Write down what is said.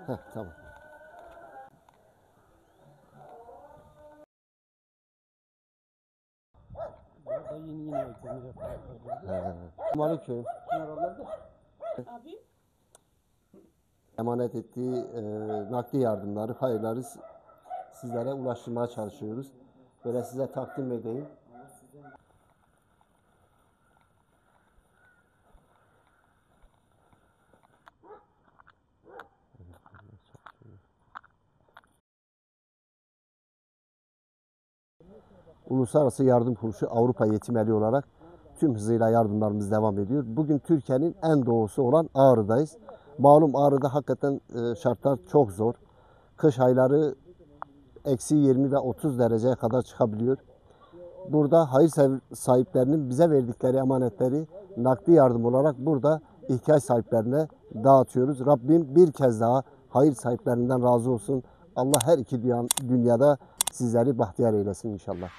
Heh, tamam. Daha yeni ekmeği Aleyküm. Abi, Emanet ettiği nakdi yardımları, hayırları sizlere ulaştırmaya çalışıyoruz. Böyle size takdim edeyim. Uluslararası Yardım Kuruluşu Avrupa Yetimeli olarak tüm hızıyla yardımlarımız devam ediyor. Bugün Türkiye'nin en doğusu olan Ağrı'dayız. Malum Ağrı'da hakikaten şartlar çok zor. Kış ayları eksi 20 ve 30 dereceye kadar çıkabiliyor. Burada hayır sahiplerinin bize verdikleri emanetleri nakdi yardım olarak burada ihtiyaç sahiplerine dağıtıyoruz. Rabbim bir kez daha hayır sahiplerinden razı olsun. Allah her iki dünyada sizleri bahtiyar eylesin inşallah.